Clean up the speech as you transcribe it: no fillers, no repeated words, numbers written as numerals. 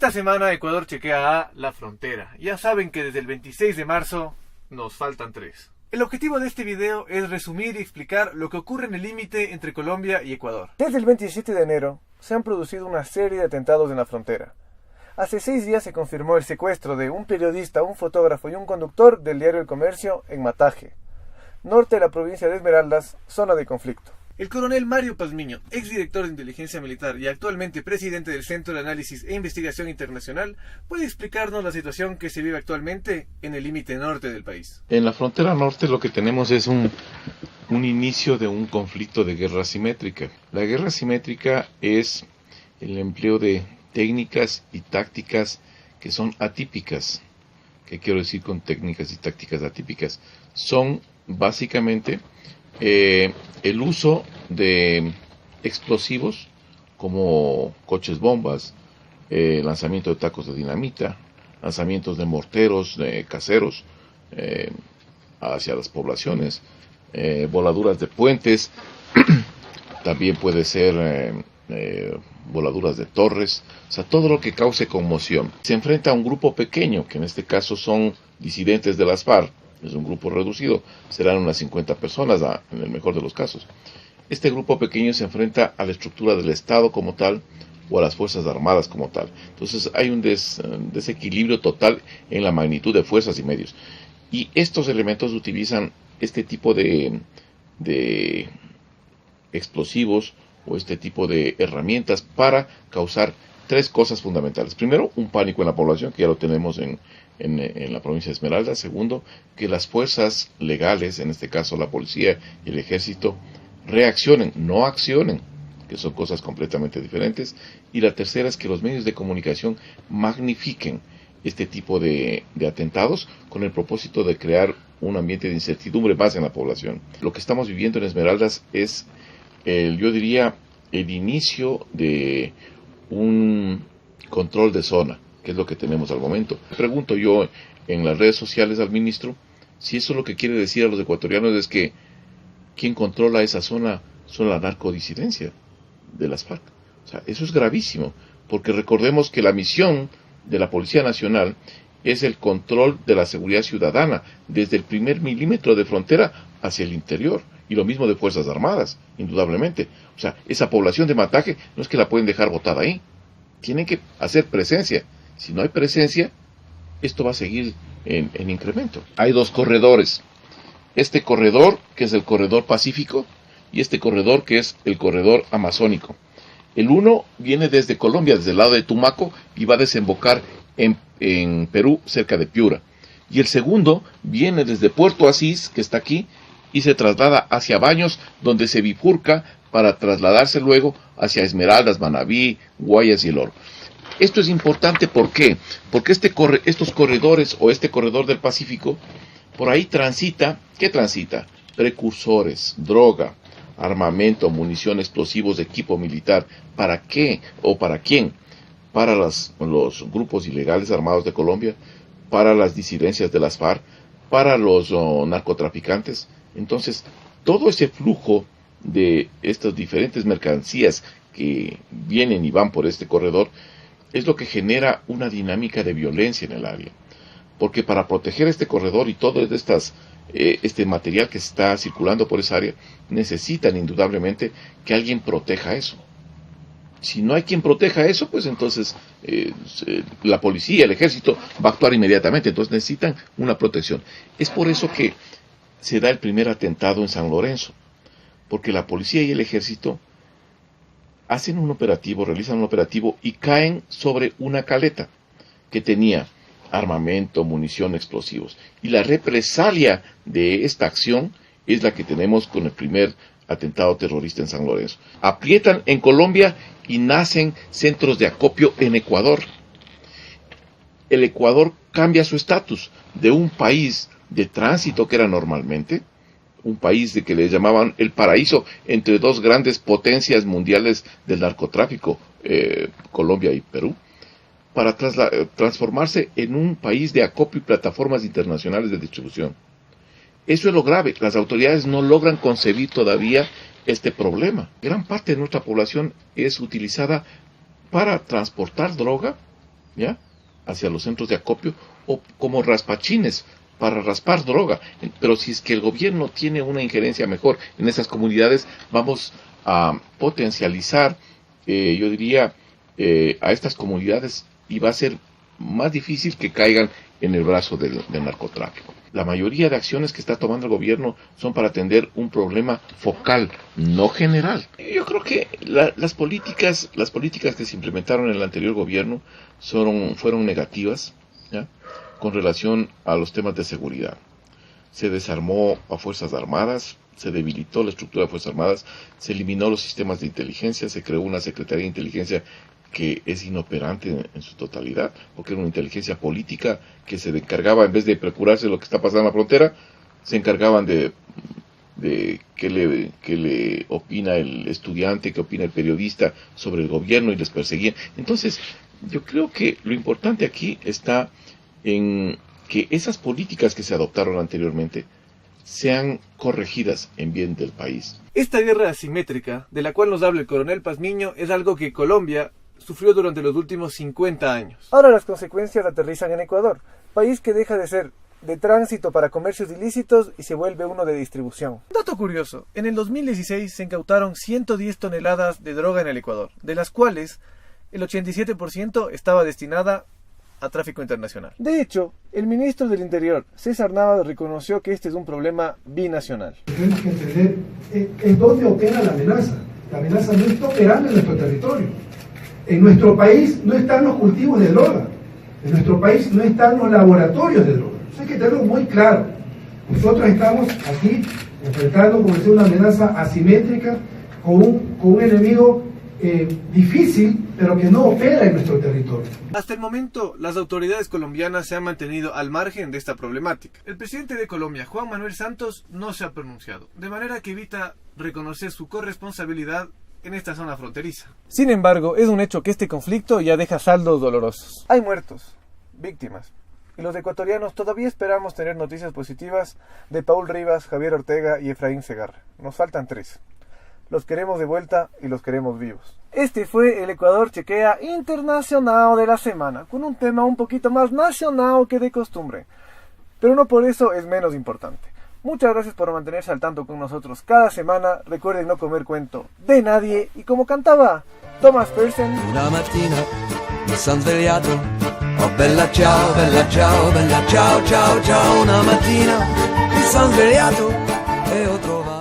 Esta semana Ecuador chequea a la frontera. Ya saben que desde el 26 de marzo nos faltan 3. El objetivo de este video es resumir y explicar lo que ocurre en el límite entre Colombia y Ecuador. Desde el 27 de enero se han producido una serie de atentados en la frontera. Hace 6 días se confirmó el secuestro de un periodista, un fotógrafo y un conductor del diario El Comercio en Mataje, norte de la provincia de Esmeraldas, zona de conflicto. El coronel Mario Pazmiño, exdirector de inteligencia militar y actualmente presidente del Centro de Análisis e Investigación Internacional, puede explicarnos la situación que se vive actualmente en el límite norte del país. En la frontera norte lo que tenemos es un inicio de un conflicto de guerra asimétrica. La guerra asimétrica es el empleo de técnicas y tácticas que son atípicas. ¿Qué quiero decir con técnicas y tácticas atípicas? Son básicamente el uso de explosivos como coches bombas, lanzamiento de tacos de dinamita, lanzamientos de morteros caseros hacia las poblaciones, voladuras de puentes, también puede ser voladuras de torres, o sea, todo lo que cause conmoción. Se enfrenta a un grupo pequeño, que en este caso son disidentes de las FARC. Es un grupo reducido, serán unas 50 personas en el mejor de los casos. Este grupo pequeño se enfrenta a la estructura del Estado como tal o a las Fuerzas Armadas como tal. Entonces hay un desequilibrio total en la magnitud de fuerzas y medios. Y estos elementos utilizan este tipo de explosivos o este tipo de herramientas para causar 3 cosas fundamentales. Primero, un pánico en la población, que ya lo tenemos en la provincia de Esmeralda. Segundo, que las fuerzas legales, en este caso la policía y el ejército, reaccionen, no accionen, que son cosas completamente diferentes. Y la tercera es que los medios de comunicación magnifiquen este tipo de atentados con el propósito de crear un ambiente de incertidumbre más en la población. Lo que estamos viviendo en Esmeraldas es, yo diría, el inicio de un control de zona, que es lo que tenemos al momento. Pregunto yo en las redes sociales al ministro si eso lo que quiere decir a los ecuatorianos es que quien controla esa zona son la narcodisidencia de las FARC. O sea, eso es gravísimo, porque recordemos que la misión de la Policía Nacional es el control de la seguridad ciudadana desde el primer milímetro de frontera hacia el interior, y lo mismo de Fuerzas Armadas, indudablemente. O sea, esa población de Mataje no es que la pueden dejar botada ahí, tienen que hacer presencia. Si no hay presencia, esto va a seguir en incremento. Hay 2 corredores. Este corredor, que es el corredor pacífico, y este corredor, que es el corredor amazónico. El uno viene desde Colombia, desde el lado de Tumaco, y va a desembocar en Perú, cerca de Piura. Y el segundo viene desde Puerto Asís, que está aquí, y se traslada hacia Baños, donde se bifurca para trasladarse luego hacia Esmeraldas, Manabí, Guayas y El Oro. Esto es importante, ¿por qué? Porque estos corredores o este corredor del Pacífico, por ahí transita, ¿qué transita? Precursores, droga, armamento, munición, explosivos, equipo militar. ¿Para qué o para quién? Para los grupos ilegales armados de Colombia, para las disidencias de las FARC, para los narcotraficantes. Entonces, todo ese flujo de estas diferentes mercancías que vienen y van por este corredor es lo que genera una dinámica de violencia en el área. Porque para proteger este corredor y todo este material que está circulando por esa área, necesitan indudablemente que alguien proteja eso. Si no hay quien proteja eso, pues entonces la policía, el ejército va a actuar inmediatamente. Entonces necesitan una protección. Es por eso que se da el primer atentado en San Lorenzo, porque la policía y el ejército hacen un operativo, realizan un operativo y caen sobre una caleta que tenía armamento, munición, explosivos. Y la represalia de esta acción es la que tenemos con el primer atentado terrorista en San Lorenzo. Aprietan en Colombia y nacen centros de acopio en Ecuador. El Ecuador cambia su estatus de un país de tránsito que era normalmente, un país de que le llamaban el paraíso entre 2 grandes potencias mundiales del narcotráfico, Colombia y Perú, para transformarse en un país de acopio y plataformas internacionales de distribución. Eso es lo grave. Las autoridades no logran concebir todavía este problema. Gran parte de nuestra población es utilizada para transportar droga ¿ya?, hacia los centros de acopio o como raspachines para raspar droga. Pero si es que el gobierno tiene una injerencia mejor en esas comunidades, vamos a potencializar, yo diría, a estas comunidades, y va a ser más difícil que caigan en el brazo del narcotráfico. La mayoría de acciones que está tomando el gobierno son para atender un problema focal, no general. Yo creo que las políticas que se implementaron en el anterior gobierno fueron negativas, ¿ya?, con relación a los temas de seguridad. Se desarmó a Fuerzas Armadas, se debilitó la estructura de Fuerzas Armadas, se eliminó los sistemas de inteligencia, se creó una Secretaría de Inteligencia que es inoperante en su totalidad, porque era una inteligencia política que se encargaba, en vez de procurarse lo que está pasando en la frontera, se encargaban de qué le opina el estudiante, qué opina el periodista sobre el gobierno, y les perseguían. Entonces, yo creo que lo importante aquí está en que esas políticas que se adoptaron anteriormente sean corregidas en bien del país. Esta guerra asimétrica, de la cual nos habla el coronel Pazmiño, es algo que Colombia sufrió durante los últimos 50 años. Ahora las consecuencias aterrizan en Ecuador, país que deja de ser de tránsito para comercios ilícitos y se vuelve uno de distribución. Dato curioso, en el 2016 se incautaron 110 toneladas de droga en el Ecuador, de las cuales el 87% estaba destinada a tráfico internacional. De hecho, el ministro del Interior, César Nava, reconoció que este es un problema binacional. Tenemos que entender en dónde opera la amenaza. La amenaza no está operando en nuestro territorio. En nuestro país no están los cultivos de droga. En nuestro país no están los laboratorios de droga. Eso hay que tenerlo muy claro. Nosotros estamos aquí enfrentando, como decía, una amenaza asimétrica con un enemigo difícil, pero que no opera en nuestro territorio. Hasta el momento, las autoridades colombianas se han mantenido al margen de esta problemática. El presidente de Colombia, Juan Manuel Santos, no se ha pronunciado, de manera que evita reconocer su corresponsabilidad en esta zona fronteriza. Sin embargo, es un hecho que este conflicto ya deja saldos dolorosos. Hay muertos, víctimas, y los ecuatorianos todavía esperamos tener noticias positivas de Paul Rivas, Javier Ortega y Efraín Segarra. Nos faltan 3. Los queremos de vuelta y los queremos vivos. Este fue el Ecuador Chequea Internacional de la semana, con un tema un poquito más nacional que de costumbre, pero no por eso es menos importante. Muchas gracias por mantenerse al tanto con nosotros cada semana. Recuerden no comer cuento de nadie, y como cantaba Thomas Persson: Una mattina mi son svegliato, oh bella ciao, bella ciao, bella ciao, ciao, ciao. Una mattina mi son svegliato e ho trovato